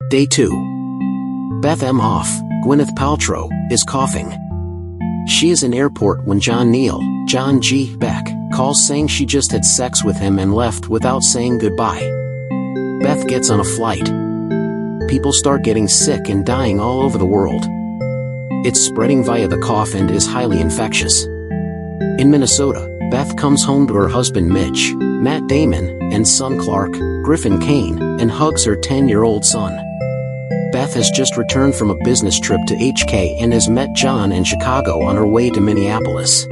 Day 2. Beth M. Hoff, Gwyneth Paltrow, is coughing. She is in airport when John G. Beck, calls saying she just had sex with him and left without saying goodbye. Beth gets on a flight. People start getting sick and dying all over the world. It's spreading via the cough and is highly infectious. In Minnesota, Beth comes home to her husband Mitch, Matt Damon, and son Clark, Griffin Kane, and hugs her 10-year-old son. Beth has just returned from a business trip to HK and has met John in Chicago on her way to Minneapolis.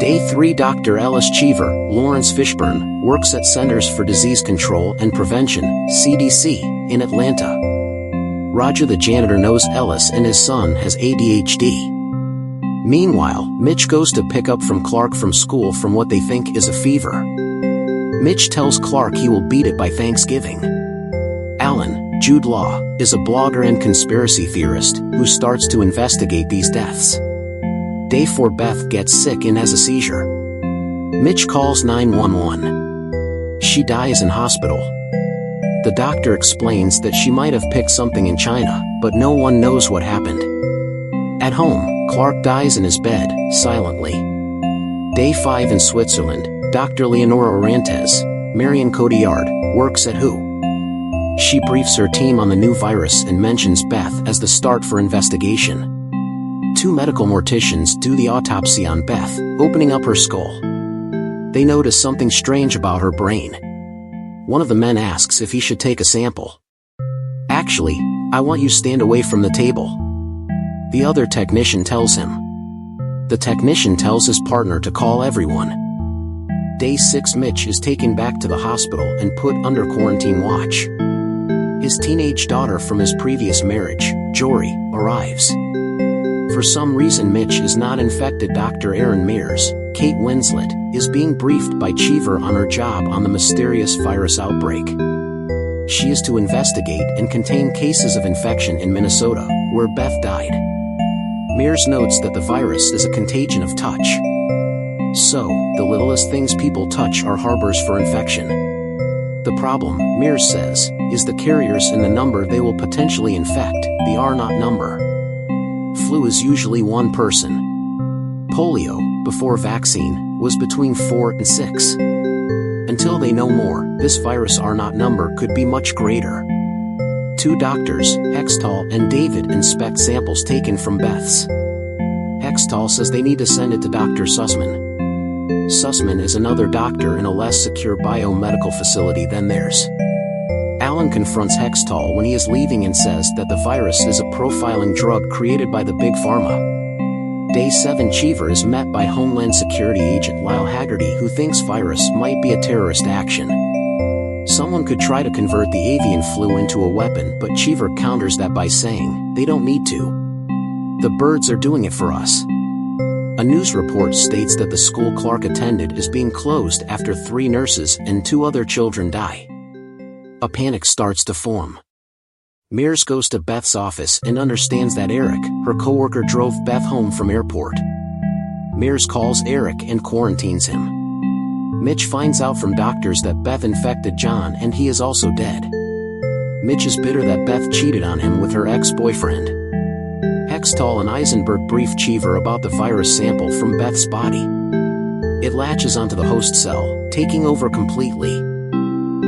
Day 3. Dr. Ellis Cheever, Laurence Fishburne, works at Centers for Disease Control and Prevention, CDC, in Atlanta. Roger the janitor knows Ellis and his son has ADHD. Meanwhile, Mitch goes to pick up from Clark from school from what they think is a fever. Mitch tells Clark he will beat it by Thanksgiving. Alan, Jude Law, is a blogger and conspiracy theorist who starts to investigate these deaths. Day 4. Beth gets sick and has a seizure. Mitch calls 911. She dies in hospital. The doctor explains that she might have picked something in China, but no one knows what happened. At home, Clark dies in his bed, silently. Day 5. In Switzerland, Dr. Leonora Orantes, Marion Cotillard, works at WHO. She briefs her team on the new virus and mentions Beth as the start for investigation. 2 medical morticians do the autopsy on Beth, opening up her skull. They notice something strange about her brain. One of the men asks if he should take a sample. "Actually, I want you to stand away from the table," the other technician tells him. The technician tells his partner to call everyone. Day 6. Mitch is taken back to the hospital and put under quarantine watch. His teenage daughter from his previous marriage, Jory, arrives. For some reason Mitch is not infected. Dr. Erin Mears, Kate Winslet, is being briefed by Cheever on her job on the mysterious virus outbreak. She is to investigate and contain cases of infection in Minnesota, where Beth died. Mears notes that the virus is a contagion of touch. So, the littlest things people touch are harbors for infection. The problem, Mears says, is the carriers and the number they will potentially infect, the R0 number. Flu is usually one person. Polio, before vaccine, was between 4 and 6. Until they know more, this virus R0 number could be much greater. 2 doctors, Hextall and David, inspect samples taken from Beth's. Hextall says they need to send it to Dr. Sussman. Sussman is another doctor in a less secure biomedical facility than theirs. Alan confronts Hextall when he is leaving and says that the virus is a profiling drug created by the Big Pharma. Day 7. Cheever is met by Homeland Security agent Lyle Haggerty, who thinks virus might be a terrorist action. Someone could try to convert the avian flu into a weapon, but Cheever counters that by saying, "They don't need to. The birds are doing it for us." A news report states that the school Clark attended is being closed after 3 nurses and 2 other children die. A panic starts to form. Mears goes to Beth's office and understands that Eric, her coworker, drove Beth home from airport. Mears calls Eric and quarantines him. Mitch finds out from doctors that Beth infected John and he is also dead. Mitch is bitter that Beth cheated on him with her ex-boyfriend. Hextall and Eisenberg brief Cheever about the virus sample from Beth's body. It latches onto the host cell, taking over completely.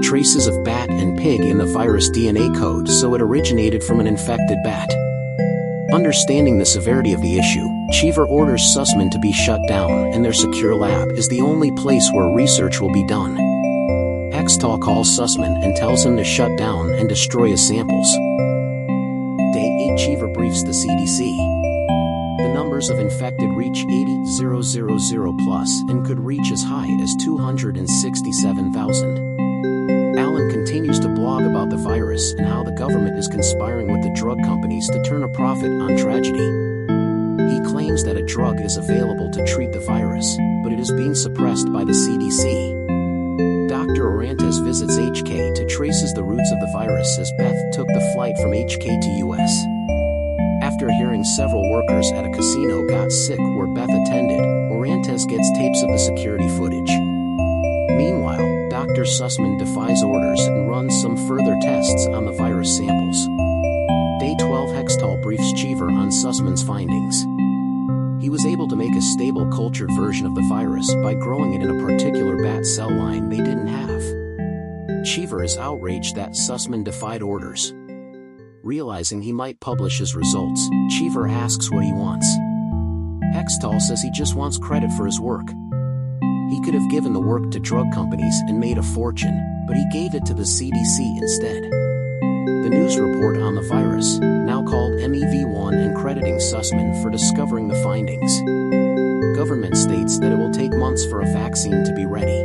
Traces of bat and pig in the virus DNA code, so it originated from an infected bat. Understanding the severity of the issue, Cheever orders Sussman to be shut down, and their secure lab is the only place where research will be done. Hextall calls Sussman and tells him to shut down and destroy his samples. Day 8. Cheever briefs the CDC. The numbers of infected reach 80,000 plus and could reach as high as 267,000. Alan continues to blog about the virus and how the government is conspiring with the drug companies to turn a profit on tragedy. He claims that a drug is available to treat the virus, but it is being suppressed by the CDC. Dr. Orantes visits HK to traces the roots of the virus as Beth took the flight from HK to US. After hearing several workers at a casino got sick where Beth attended, Orantes gets tapes of the security footage. Meanwhile, Dr. Dr. Sussman defies orders and runs some further tests on the virus samples. Day 12 Hextall briefs Cheever on Sussman's findings. He was able to make a stable cultured version of the virus by growing it in a particular bat cell line they didn't have. Cheever is outraged that Sussman defied orders. Realizing he might publish his results, Cheever asks what he wants. Hextall says he just wants credit for his work. He could have given the work to drug companies and made a fortune, but he gave it to the CDC instead. The news report on the virus, now called MEV1 and crediting Sussman for discovering the findings. Government states that it will take months for a vaccine to be ready.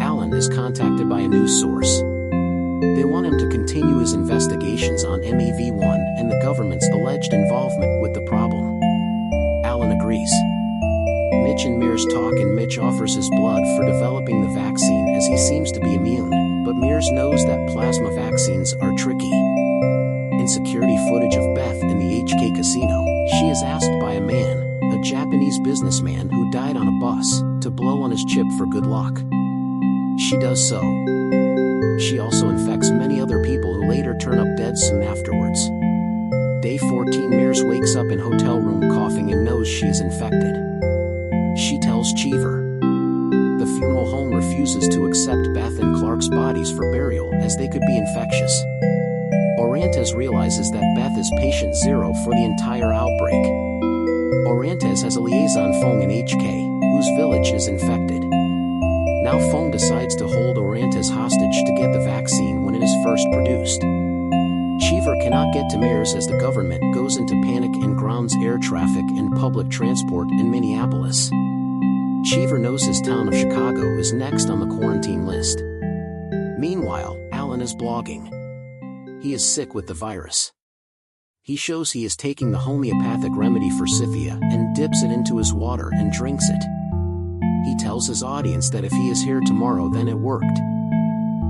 Alan is contacted by a news source. They want him to continue his investigations on MEV1 and the government's alleged involvement with the problem. Alan agrees. Mitch and Mears talk and Mitch offers his blood for developing the vaccine as he seems to be immune, but Mears knows that plasma vaccines are tricky. In security footage of Beth in the HK casino, she is asked by a man, a Japanese businessman who died on a bus, to blow on his chip for good luck. She does so. She also infects many other people who later turn up dead soon afterwards. Day 14 Mears wakes up in hotel room coughing and knows she is infected. She tells Cheever. The funeral home refuses to accept Beth and Clark's bodies for burial as they could be infectious. Orantes realizes that Beth is patient zero for the entire outbreak. Orantes has a liaison Fong in HK, whose village is infected. Now Fong decides to hold Orantes hostage to get the vaccine when it is first produced. Cheever cannot get to Mears as the government goes into panic and grounds air traffic and public transport in Minneapolis. Cheever knows his town of Chicago is next on the quarantine list. Meanwhile, Alan is blogging. He is sick with the virus. He shows he is taking the homeopathic remedy forsythia and dips it into his water and drinks it. He tells his audience that if he is here tomorrow then it worked.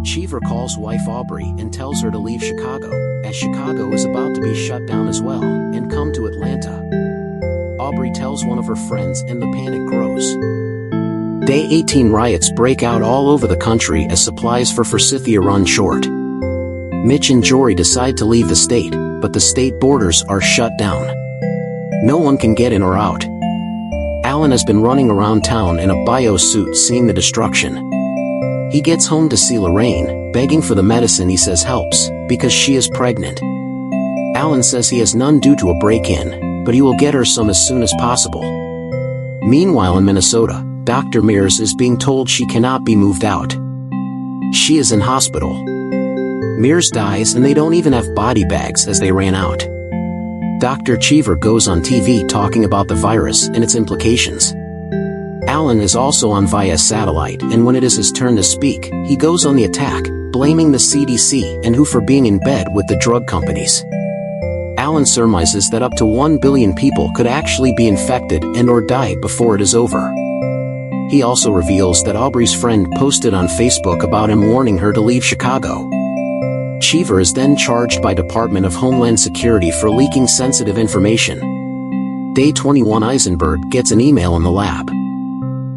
Cheever calls wife Aubrey and tells her to leave Chicago, as Chicago is about to be shut down as well, and come to Atlanta. Aubrey tells one of her friends and the panic grows. Day 18 riots break out all over the country as supplies for forsythia run short. Mitch and Jory decide to leave the state, but the state borders are shut down. No one can get in or out. Alan has been running around town in a bio suit seeing the destruction. He gets home to see Lorraine, begging for the medicine he says helps, because she is pregnant. Alan says he has none due to a break-in, but he will get her some as soon as possible. Meanwhile in Minnesota, Dr. Mears is being told she cannot be moved out. She is in hospital. Mears dies and they don't even have body bags as they ran out. Dr. Cheever goes on TV talking about the virus and its implications. Alan is also on via satellite, and when it is his turn to speak, he goes on the attack, blaming the CDC and WHO for being in bed with the drug companies. Alan surmises that up to 1 billion people could actually be infected and or die before it is over. He also reveals that Aubrey's friend posted on Facebook about him warning her to leave Chicago. Cheever is then charged by Department of Homeland Security for leaking sensitive information. Day 21 Eisenberg gets an email in the lab.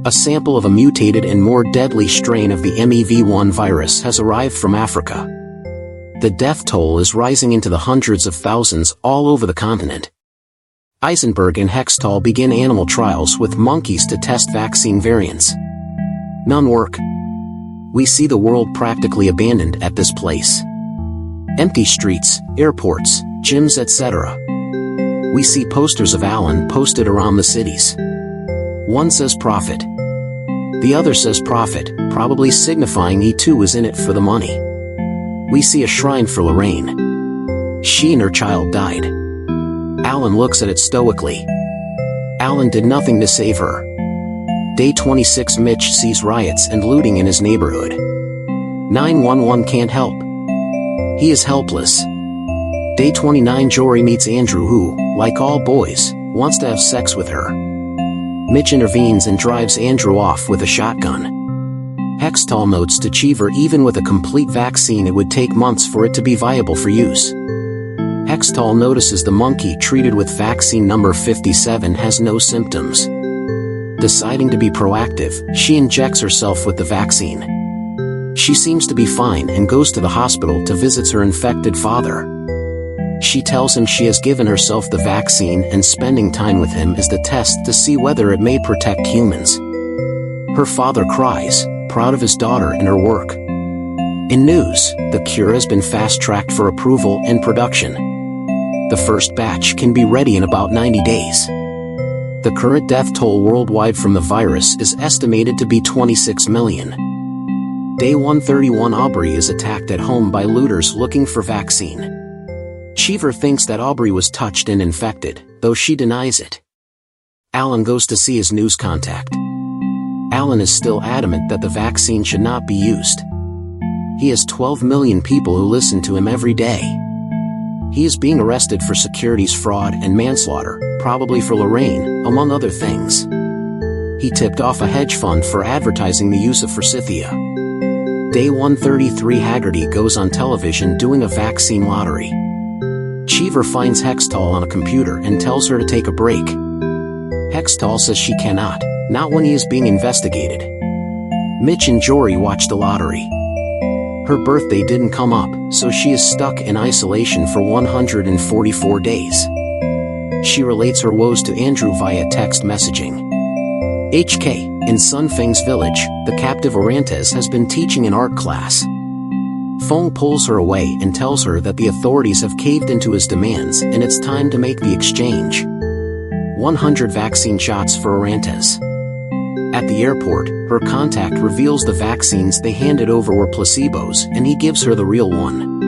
A sample of a mutated and more deadly strain of the MEV1 virus has arrived from Africa. The death toll is rising into the hundreds of thousands all over the continent. Eisenberg and Hextall begin animal trials with monkeys to test vaccine variants. None work. We see the world practically abandoned at this place. Empty streets, airports, gyms, etc. We see posters of Alan posted around the cities. One says profit. The other says profit, probably signifying he too is in it for the money. We see a shrine for Lorraine. She and her child died. Alan looks at it stoically. Alan did nothing to save her. Day 26 Mitch sees riots and looting in his neighborhood. 911 can't help. He is helpless. Day 29 Jory meets Andrew who, like all boys, wants to have sex with her. Mitch intervenes and drives Andrew off with a shotgun. Hextall notes to Cheever even with a complete vaccine it would take months for it to be viable for use. Hextall notices the monkey treated with vaccine number 57 has no symptoms. Deciding to be proactive, she injects herself with the vaccine. She seems to be fine and goes to the hospital to visit her infected father. She tells him she has given herself the vaccine and spending time with him is the test to see whether it may protect humans. Her father cries, proud of his daughter and her work. In news, the cure has been fast-tracked for approval and production. The first batch can be ready in about 90 days. The current death toll worldwide from the virus is estimated to be 26 million. Day 131. Aubrey is attacked at home by looters looking for vaccine. Cheever thinks that Aubrey was touched and infected, though she denies it. Alan goes to see his news contact. Alan is still adamant that the vaccine should not be used. He has 12 million people who listen to him every day. He is being arrested for securities fraud and manslaughter, probably for Lorraine, among other things. He tipped off a hedge fund for advertising the use of forsythia. Day 133. Haggerty goes on television doing a vaccine lottery. Cheever finds Hextall on a computer and tells her to take a break. Hextall says she cannot, not when he is being investigated. Mitch and Jory watch the lottery. Her birthday didn't come up, so she is stuck in isolation for 144 days. She relates her woes to Andrew via text messaging. HK, in Sun Feng's village, the captive Orantes has been teaching an art class. Feng pulls her away and tells her that the authorities have caved into his demands and it's time to make the exchange. 100 vaccine shots for Orantes. At the airport, her contact reveals the vaccines they handed over were placebos and he gives her the real one.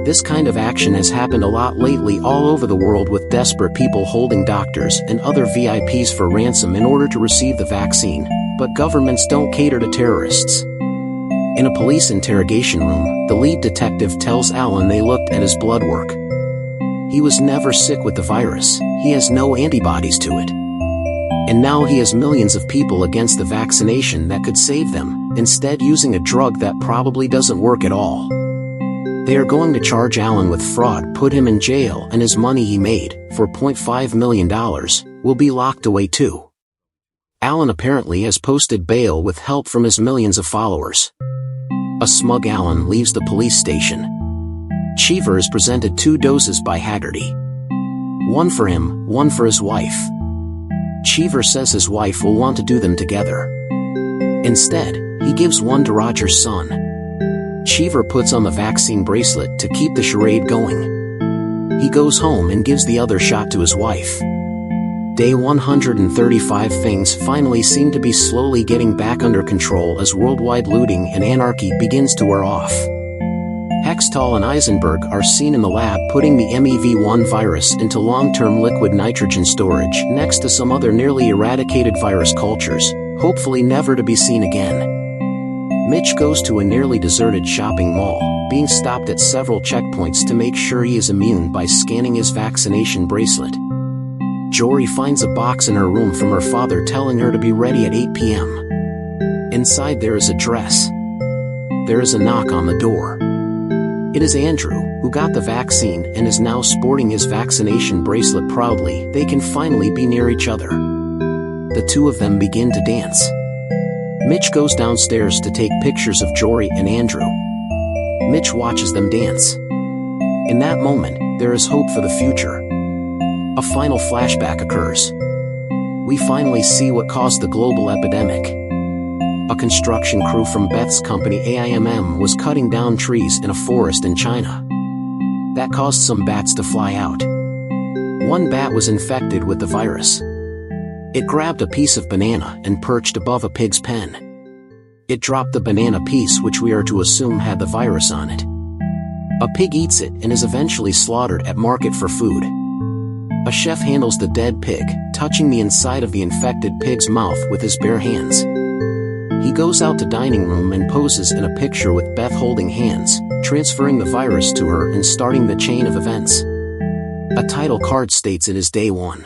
This kind of action has happened a lot lately all over the world with desperate people holding doctors and other VIPs for ransom in order to receive the vaccine, but governments don't cater to terrorists. In a police interrogation room, the lead detective tells Alan they looked at his blood work. He was never sick with the virus, he has no antibodies to it. And now he has millions of people against the vaccination that could save them, instead using a drug that probably doesn't work at all. They are going to charge Alan with fraud, put him in jail, and his money he made, for $0.5 million, will be locked away too. Alan apparently has posted bail with help from his millions of followers. A smug Alan leaves the police station. Cheever is presented 2 doses by Haggerty. One for him, one for his wife. Cheever says his wife will want to do them together. Instead, he gives one to Roger's son. Cheever puts on the vaccine bracelet to keep the charade going. He goes home and gives the other shot to his wife. Day 135. Things finally seem to be slowly getting back under control as worldwide looting and anarchy begins to wear off. Hextall and Eisenberg are seen in the lab putting the MEV-1 virus into long-term liquid nitrogen storage next to some other nearly eradicated virus cultures, hopefully never to be seen again. Mitch goes to a nearly deserted shopping mall, being stopped at several checkpoints to make sure he is immune by scanning his vaccination bracelet. Jory finds a box in her room from her father telling her to be ready at 8 p.m. Inside there is a dress. There is a knock on the door. It is Andrew, who got the vaccine and is now sporting his vaccination bracelet proudly. They can finally be near each other. The two of them begin to dance. Mitch goes downstairs to take pictures of Jory and Andrew. Mitch watches them dance. In that moment, there is hope for the future. A final flashback occurs. We finally see what caused the global epidemic. A construction crew from Beth's company AIMM was cutting down trees in a forest in China. That caused some bats to fly out. One bat was infected with the virus. It grabbed a piece of banana and perched above a pig's pen. It dropped the banana piece, which we are to assume had the virus on it. A pig eats it and is eventually slaughtered at market for food. A chef handles the dead pig, touching the inside of the infected pig's mouth with his bare hands. He goes out to dining room and poses in a picture with Beth holding hands, transferring the virus to her and starting the chain of events. A title card states it is day 1.